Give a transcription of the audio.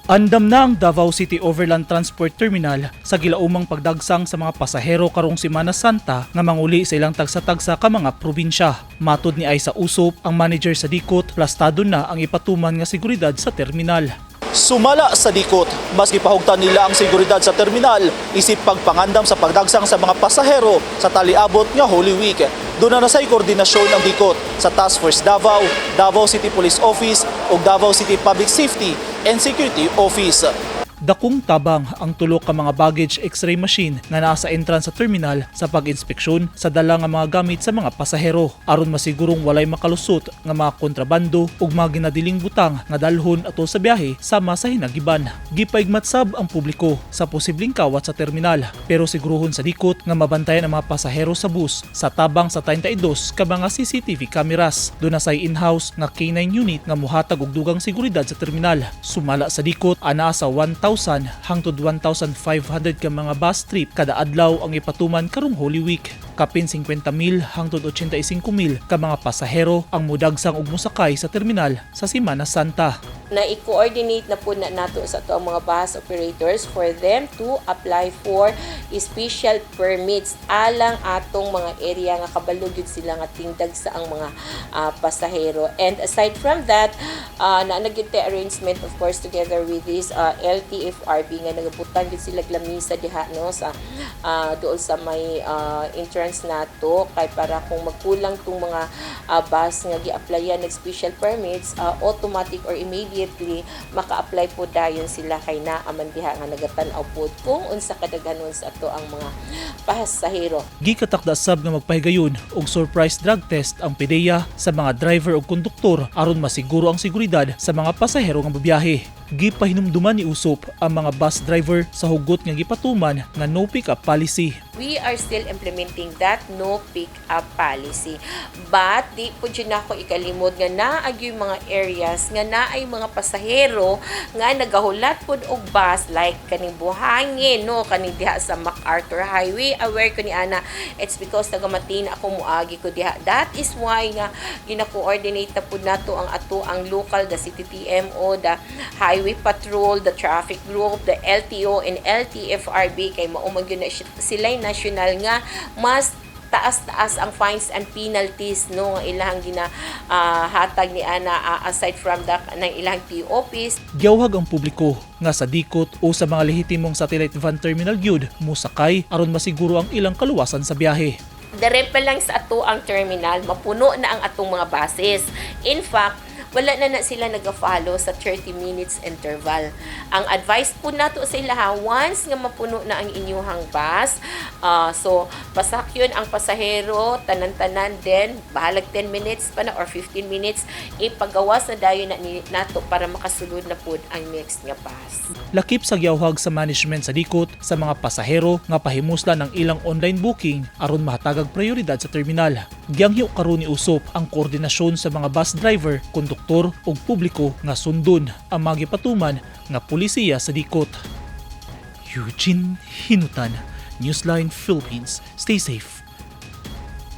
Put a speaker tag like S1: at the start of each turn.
S1: Andam na ang Davao City OverlandTtransport Terminal sa gilaumang pagdagsang sa mga pasahero karong Semana Santa nga manguli sa ilang tagsa-tagsa ka mga probinsya. Matud ni ay sa usop ang manager sa DCOTT, plastado na ang ipatuman nga seguridad sa terminal.
S2: Sumala sa DCOTT, mas gipahugtan nila ang seguridad sa terminal isip pagpangandam sa pagdagsang sa mga pasahero sa taliabot nga Holy Week. Doon na say koordinasyon ng DCOTT sa Task Force Davao, Davao City Police Office ug Davao City Public Safety and Security Office.
S1: Dakong tabang ang tulo ka mga baggage x-ray machine nga nasa entrance sa terminal sa pag-inspeksyon sa dala nga mga gamit sa mga pasahero aron masigurong walay makalusot nga mga kontrabando ug mga ginadiling butang nga dalhon ato sa biyahe sama sa hinagiban. Gipaigmatsab ang publiko sa posibleng kawat sa terminal pero siguruhon sa DCOTT nga mabantayan ang mga pasahero sa bus sa tabang sa 32 ka mga CCTV cameras. Doon na say in-house nga K9 unit nga muhatag og dugang seguridad sa terminal. Sumala sa DCOTT ana sa 1,000 hangtod 1,500 ka mga bus trip kada adlaw ang ipatuman karong Holy Week. Kapin 50,000 hangtod 85,000 ka mga pasahero ang mudagsang ug mosakay sa terminal sa Semana Santa.
S3: Na i-coordinate na po nato sa ito ang mga bus operators for them to apply for special permits alang atong mga area nga kabalog yun sila nga tingdag sa ang mga pasahero. And aside from that, nagyud tay arrangement of course together with this LTFRB nga nagabutang yun sila lamisa diha no sa dool sa may entrance nato kay para kung magkulang tong mga bus nga gi-applyan ng special permits automatic or immediately maka-apply po dayon sila kay naaman diha nga nagatan-aw pod kung unsa kadaghanon sa ato ang mga pasahero.
S1: Gikatakda sab nga magpahigayon og surprise drug test ang PDEA sa mga driver ug konduktor aron masiguro ang seguridad sa mga pasahero nga biyahe. Gipahinumduman ni usop ang mga bus driver sa hugot nga gipatuman nga no pick-up policy.
S3: We are still implementing that no pick-up policy. But di po dyan ako ikalimod nga naag yung mga areas nga naay mga pasahero nga nagahulat po og bus like kaning Buhangin, no? Kaning diha sa MacArthur Highway. Aware ko ni Ana, it's because nagamatin ako muagi ko diha. That is why nga gina-coordinate na po nato ang ato ang local, the City TMO, the Highway Patrol, the Traffic Group, the LTO and LTFRB kay maumag yun na sila national nga mas taas-taas ang fines and penalties no ilang ginahatag ni Ana aside from that ng ilang POPs.
S1: Giyawhag ang publiko nga sa DCOTT o sa mga lehitimong satellite van terminal gyud mosakay aron masiguro ang ilang kaluwasan sa biyahe.
S3: Dire pa lang sa ato ang terminal mapuno na ang atong mga buses. In fact, wala na sila nag-follow sa 30 minutes interval. Ang advice po nato sa ilaha, once nga mapuno na ang inyuhang bus, so pasakyon ang pasahero, tanan-tanan din, bahalag 10 minutes pa na or 15 minutes, ipagawas na dayon na nato para makasulod na po ang next nga bus.
S1: Lakip sa giyawhag sa management sa DCOTT sa mga pasahero nga pahimuslan ng ilang online booking aron mahatagag prayoridad sa terminal. Giyanghiyo karon ni usop ang koordinasyon sa mga bus driver, konduktor ug publiko nga sundon ang mga gipatuman nga pulisiya sa DCOTT. Eugene Hinutan, Newsline Philippines. Stay safe.